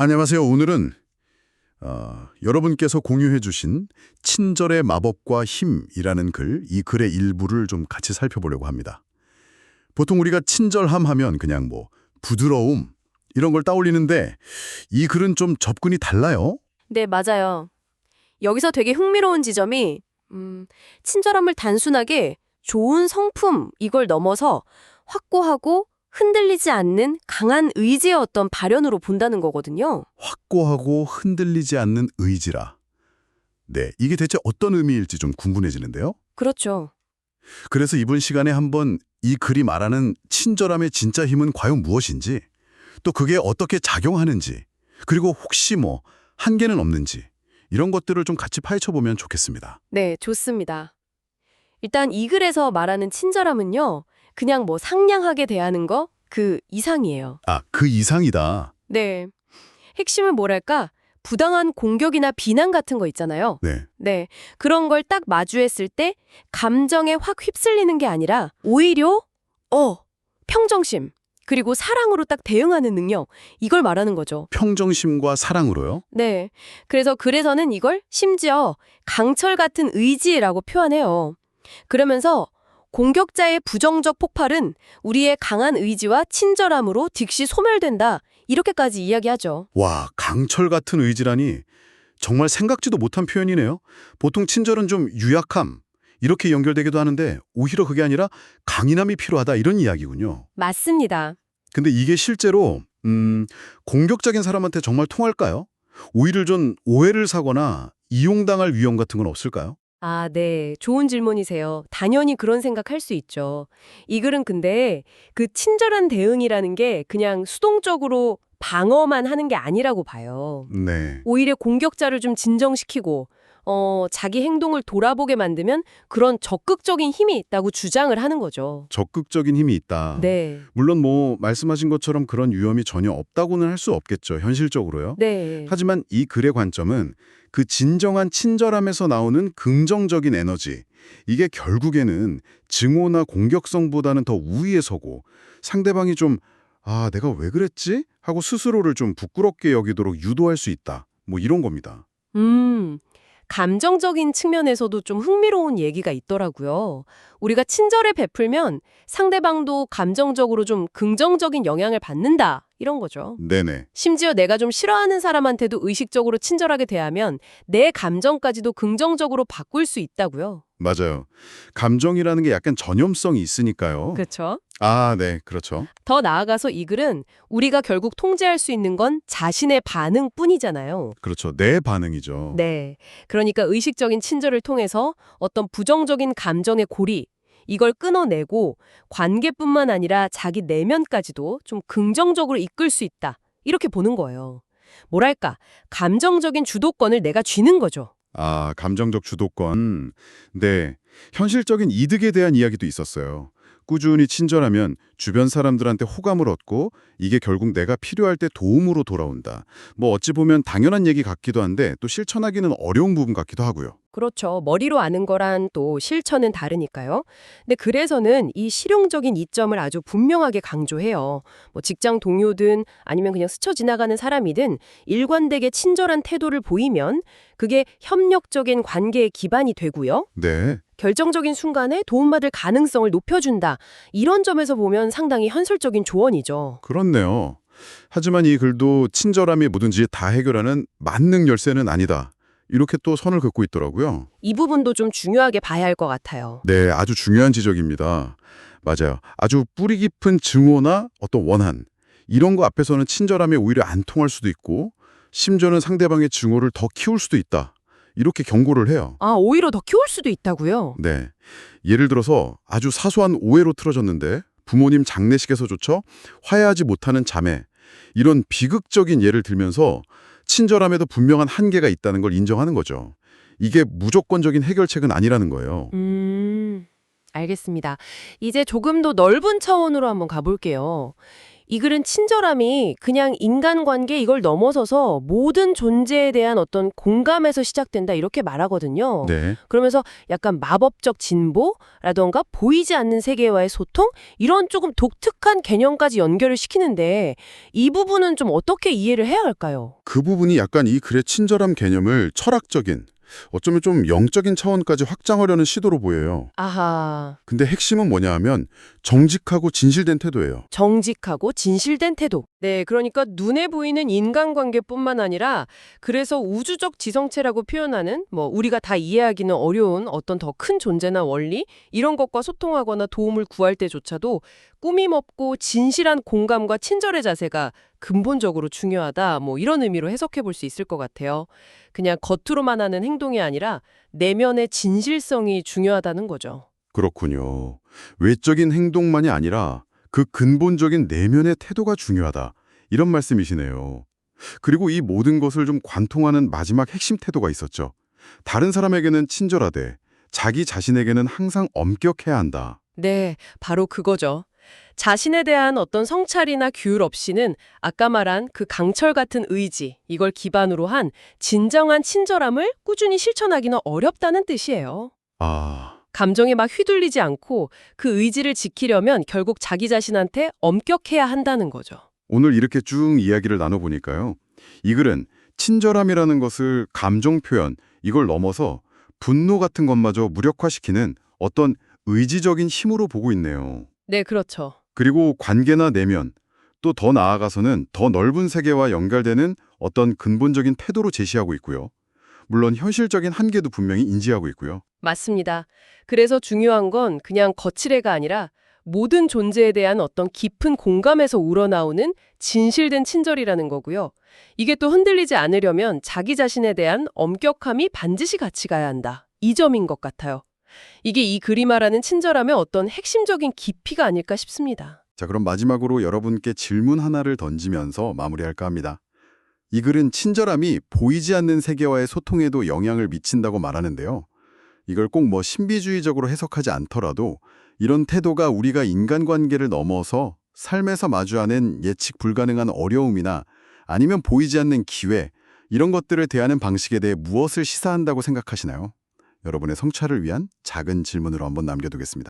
안녕하세요. 오늘은 여러분께서 공유해 주신 친절의 마법과 힘이라는 글, 이 글의 일부를 좀 같이 살펴보려고 합니다. 보통 우리가 친절함 하면 그냥 뭐 부드러움 이런 걸 떠올리는데 이 글은 좀 접근이 달라요. 네, 맞아요. 여기서 되게 흥미로운 지점이 친절함을 단순하게 좋은 성품 이걸 넘어서 확고하고 흔들리지 않는 강한 의지의 어떤 발현으로 본다는 거거든요. 확고하고 흔들리지 않는 의지라. 네, 이게 대체 어떤 의미일지 좀 궁금해지는데요. 그렇죠. 그래서 이번 시간에 한번 이 글이 말하는 친절함의 진짜 힘은 과연 무엇인지, 또 그게 어떻게 작용하는지, 그리고 혹시 뭐 한계는 없는지 이런 것들을 좀 같이 파헤쳐보면 좋겠습니다. 네, 좋습니다. 일단 이 글에서 말하는 친절함은요. 그냥 뭐 상냥하게 대하는 거 그 이상이에요. 아, 그 이상이다. 네. 핵심은 뭐랄까? 부당한 공격이나 비난 같은 거 있잖아요. 네, 네. 그런 걸 딱 마주했을 때 감정에 확 휩쓸리는 게 아니라 오히려 평정심 그리고 사랑으로 딱 대응하는 능력 이걸 말하는 거죠. 평정심과 사랑으로요? 네. 그래서 글에서는 이걸 심지어 강철 같은 의지라고 표현해요. 그러면서 공격자의 부정적 폭발은 우리의 강한 의지와 친절함으로 즉시 소멸된다. 이렇게까지 이야기하죠. 와, 강철 같은 의지라니 정말 생각지도 못한 표현이네요. 보통 친절은 좀 유약함, 이렇게 연결되기도 하는데 오히려 그게 아니라 강인함이 필요하다 이런 이야기군요. 맞습니다. 근데 이게 실제로 공격적인 사람한테 정말 통할까요? 오히려 좀 오해를 사거나 이용당할 위험 같은 건 없을까요? 아, 네. 좋은 질문이세요. 당연히 그런 생각할 수 있죠. 이 글은 근데 그 친절한 대응이라는 게 그냥 수동적으로 방어만 하는 게 아니라고 봐요. 네, 오히려 공격자를 좀 진정시키고, 자기 행동을 돌아보게 만들면 그런 적극적인 힘이 있다고 주장을 하는 거죠. 적극적인 힘이 있다. 네. 물론 뭐 말씀하신 것처럼 그런 위험이 전혀 없다고는 할 수 없겠죠, 현실적으로요. 네. 하지만 이 글의 관점은 그 진정한 친절함에서 나오는 긍정적인 에너지, 이게 결국에는 증오나 공격성보다는 더 우위에 서고 상대방이 좀 아, 내가 왜 그랬지? 하고 스스로를 좀 부끄럽게 여기도록 유도할 수 있다. 뭐 이런 겁니다. 음. 감정적인 측면에서도 좀 흥미로운 얘기가 있더라고요. 우리가 친절에 베풀면 상대방도 감정적으로 좀 긍정적인 영향을 받는다. 이런 거죠. 네네. 심지어 내가 좀 싫어하는 사람한테도 의식적으로 친절하게 대하면 내 감정까지도 긍정적으로 바꿀 수 있다고요. 맞아요. 감정이라는 게 약간 전염성이 있으니까요. 그렇죠. 아, 네, 그렇죠. 더 나아가서 이 글은 우리가 결국 통제할 수 있는 건 자신의 반응뿐이잖아요. 그렇죠. 내 반응이죠. 네. 그러니까 의식적인 친절을 통해서 어떤 부정적인 감정의 고리, 이걸 끊어내고 관계뿐만 아니라 자기 내면까지도 좀 긍정적으로 이끌 수 있다. 이렇게 보는 거예요. 뭐랄까, 감정적인 주도권을 내가 쥐는 거죠. 아, 감정적 주도권. 네. 현실적인 이득에 대한 이야기도 있었어요. 꾸준히 친절하면 주변 사람들한테 호감을 얻고 이게 결국 내가 필요할 때 도움으로 돌아온다. 뭐 어찌 보면 당연한 얘기 같기도 한데 또 실천하기는 어려운 부분 같기도 하고요. 그렇죠. 머리로 아는 거란 또 실천은 다르니까요. 근데 그래서는 이 실용적인 이점을 아주 분명하게 강조해요. 뭐 직장 동료든 아니면 그냥 스쳐 지나가는 사람이든 일관되게 친절한 태도를 보이면 그게 협력적인 관계의 기반이 되고요. 네. 결정적인 순간에 도움받을 가능성을 높여준다. 이런 점에서 보면 상당히 현실적인 조언이죠. 그렇네요. 하지만 이 글도 친절함이 뭐든지 다 해결하는 만능 열쇠는 아니다. 이렇게 또 선을 긋고 있더라고요. 이 부분도 좀 중요하게 봐야 할 것 같아요. 네, 아주 중요한 지적입니다. 맞아요. 아주 뿌리 깊은 증오나 어떤 원한, 이런 거 앞에서는 친절함이 오히려 안 통할 수도 있고, 심지어는 상대방의 증오를 더 키울 수도 있다. 이렇게 경고를 해요. 아, 오히려 더 키울 수도 있다고요? 네. 예를 들어서 아주 사소한 오해로 틀어졌는데 부모님 장례식에서조차 화해하지 못하는 자매, 이런 비극적인 예를 들면서 친절함에도 분명한 한계가 있다는 걸 인정하는 거죠. 이게 무조건적인 해결책은 아니라는 거예요. 알겠습니다. 이제 조금 더 넓은 차원으로 한번 가볼게요. 이 글은 친절함이 그냥 인간관계 이걸 넘어서서 모든 존재에 대한 어떤 공감에서 시작된다 이렇게 말하거든요. 네. 그러면서 약간 마법적 진보라던가 보이지 않는 세계와의 소통 이런 조금 독특한 개념까지 연결을 시키는데 이 부분은 좀 어떻게 이해를 해야 할까요? 그 부분이 약간 이 글의 친절함 개념을 철학적인, 어쩌면 좀 영적인 차원까지 확장하려는 시도로 보여요. 아하, 근데 핵심은 뭐냐 하면 정직하고 진실된 태도예요. 정직하고 진실된 태도. 네, 그러니까 눈에 보이는 인간관계뿐만 아니라 그래서 우주적 지성체라고 표현하는 우리가 다 이해하기는 어려운 어떤 더 큰 존재나 원리 이런 것과 소통하거나 도움을 구할 때조차도 꾸밈 없고 진실한 공감과 친절의 자세가 근본적으로 중요하다. 이런 의미로 해석해 볼 수 있을 것 같아요. 그냥 겉으로만 하는 행동이 아니라 내면의 진실성이 중요하다는 거죠. 그렇군요. 외적인 행동만이 아니라 그 근본적인 내면의 태도가 중요하다. 이런 말씀이시네요. 그리고 이 모든 것을 좀 관통하는 마지막 핵심 태도가 있었죠. 다른 사람에게는 친절하되 자기 자신에게는 항상 엄격해야 한다. 네, 바로 그거죠. 자신에 대한 어떤 성찰이나 규율 없이는 아까 말한 그 강철 같은 의지, 이걸 기반으로 한 진정한 친절함을 꾸준히 실천하기는 어렵다는 뜻이에요. 아, 감정에 막 휘둘리지 않고 그 의지를 지키려면 결국 자기 자신한테 엄격해야 한다는 거죠. 오늘 이렇게 쭉 이야기를 나눠보니까요. 이 글은 친절함이라는 것을 감정 표현, 이걸 넘어서 분노 같은 것마저 무력화시키는 어떤 의지적인 힘으로 보고 있네요. 네, 그렇죠. 그리고 관계나 내면, 또 더 나아가서는 더 넓은 세계와 연결되는 어떤 근본적인 태도로 제시하고 있고요. 물론 현실적인 한계도 분명히 인지하고 있고요. 맞습니다. 그래서 중요한 건 그냥 거칠애가 아니라 모든 존재에 대한 어떤 깊은 공감에서 우러나오는 진실된 친절이라는 거고요. 이게 또 흔들리지 않으려면 자기 자신에 대한 엄격함이 반드시 같이 가야 한다. 이 점인 것 같아요. 이게 이 글이 말하는 친절함의 어떤 핵심적인 깊이가 아닐까 싶습니다. 자, 그럼 마지막으로 여러분께 질문 하나를 던지면서 마무리할까 합니다. 이 글은 친절함이 보이지 않는 세계와의 소통에도 영향을 미친다고 말하는데요. 이걸 꼭 신비주의적으로 해석하지 않더라도 이런 태도가 우리가 인간관계를 넘어서 삶에서 마주하는 예측 불가능한 어려움이나 아니면 보이지 않는 기회, 이런 것들을 대하는 방식에 대해 무엇을 시사한다고 생각하시나요? 여러분의 성찰을 위한 작은 질문으로 한번 남겨두겠습니다.